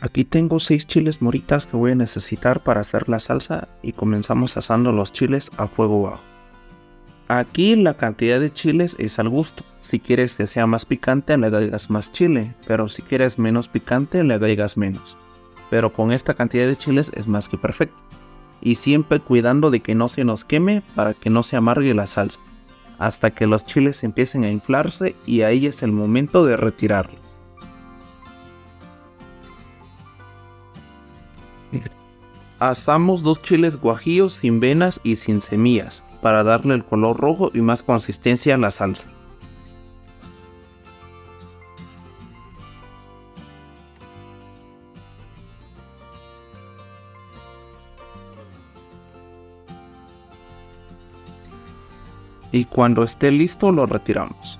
Aquí tengo 6 chiles moritas que voy a necesitar para hacer la salsa y comenzamos asando los chiles a fuego bajo. Aquí la cantidad de chiles es al gusto. Si quieres que sea más picante le agregas más chile, pero si quieres menos picante le agregas menos. Pero con esta cantidad de chiles es más que perfecto. Y siempre cuidando de que no se nos queme para que no se amargue la salsa, hasta que los chiles empiecen a inflarse y ahí es el momento de retirarlos. Asamos 2 chiles guajillos sin venas y sin semillas, para darle el color rojo y más consistencia a la salsa. Y cuando esté listo lo retiramos.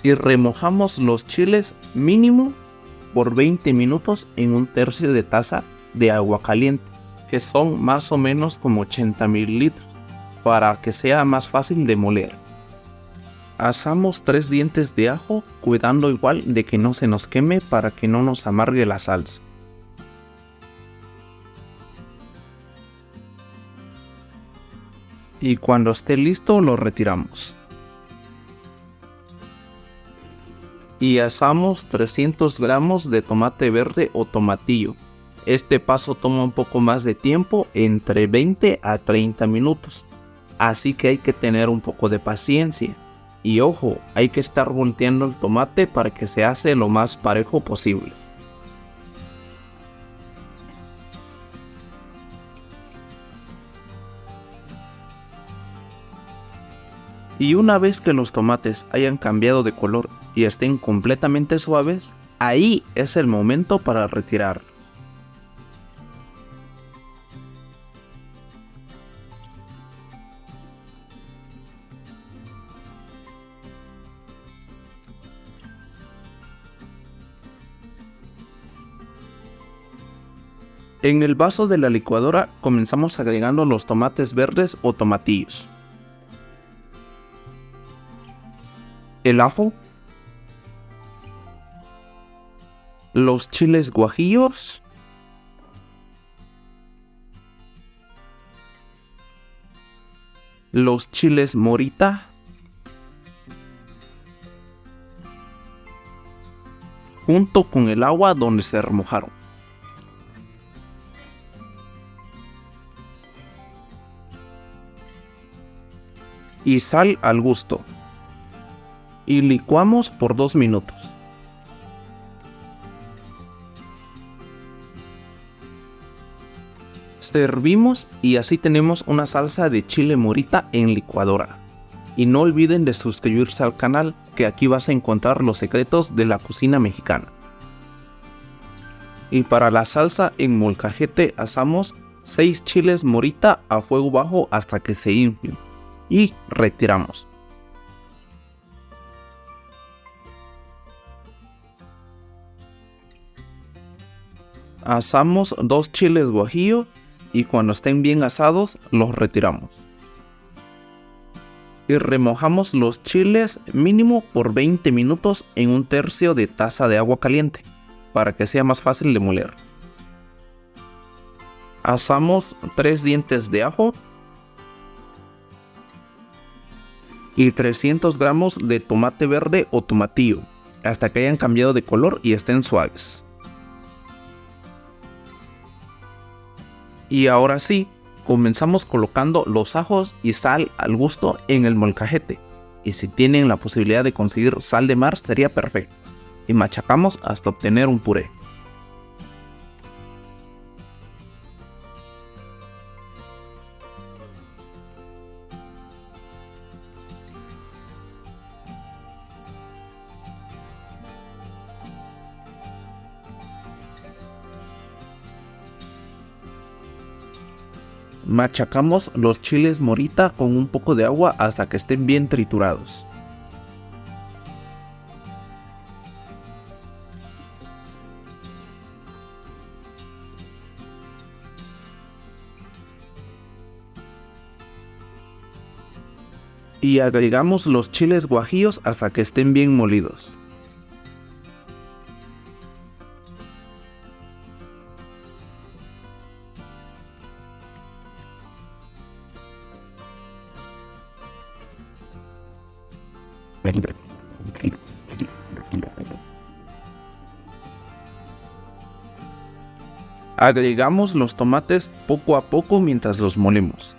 Y remojamos los chiles mínimo por 20 minutos en un tercio de taza de agua caliente, que son más o menos como 80 mililitros, para que sea más fácil de moler. Asamos 3 dientes de ajo, cuidando igual de que no se nos queme para que no nos amargue la salsa. Y cuando esté listo lo retiramos. Y asamos 300 gramos de tomate verde o tomatillo. Este paso toma un poco más de tiempo, entre 20 a 30 minutos. Así que hay que tener un poco de paciencia. Y ojo, hay que estar volteando el tomate para que se hace lo más parejo posible. Y una vez que los tomates hayan cambiado de color y estén completamente suaves, ahí es el momento para retirar. En el vaso de la licuadora comenzamos agregando los tomates verdes o tomatillos, el ajo, los chiles guajillos, los chiles morita, junto con el agua donde se remojaron. Y sal al gusto. Y licuamos por 2 minutos. Servimos y así tenemos una salsa de chile morita en licuadora. Y no olviden de suscribirse al canal, que aquí vas a encontrar los secretos de la cocina mexicana. Y para la salsa en molcajete asamos 6 chiles morita a fuego bajo hasta que se inflen. Y retiramos. Asamos 2 chiles guajillo y cuando estén bien asados los retiramos. Y remojamos los chiles mínimo por 20 minutos en un tercio de taza de agua caliente, para que sea más fácil de moler. Asamos 3 dientes de ajo y 300 gramos de tomate verde o tomatillo, hasta que hayan cambiado de color y estén suaves. Y ahora sí, comenzamos colocando los ajos y sal al gusto en el molcajete. Y si tienen la posibilidad de conseguir sal de mar sería perfecto. Y machacamos hasta obtener un puré. Machacamos los chiles morita con un poco de agua hasta que estén bien triturados. Y agregamos los chiles guajillos hasta que estén bien molidos. Agregamos los tomates poco a poco mientras los molemos.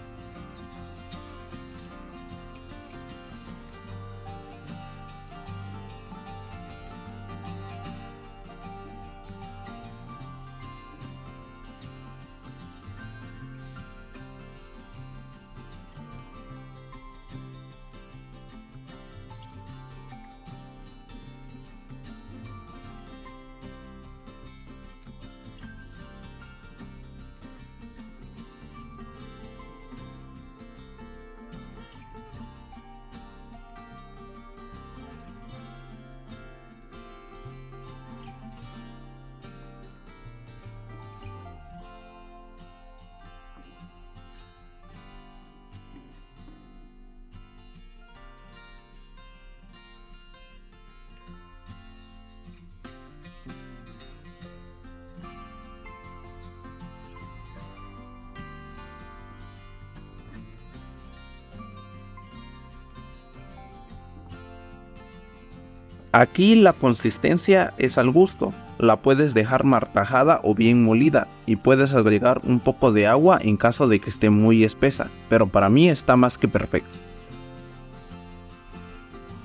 Aquí la consistencia es al gusto, la puedes dejar martajada o bien molida y puedes agregar un poco de agua en caso de que esté muy espesa, pero para mí está más que perfecto.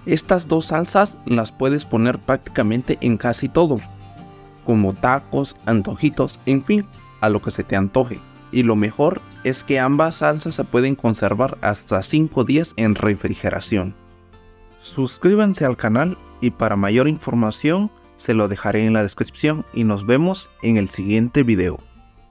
Estas dos salsas las puedes poner prácticamente en casi todo, como tacos, antojitos, en fin, a lo que se te antoje. Y lo mejor es que ambas salsas se pueden conservar hasta 5 días en refrigeración. Suscríbanse al canal y para mayor información se lo dejaré en la descripción y nos vemos en el siguiente video.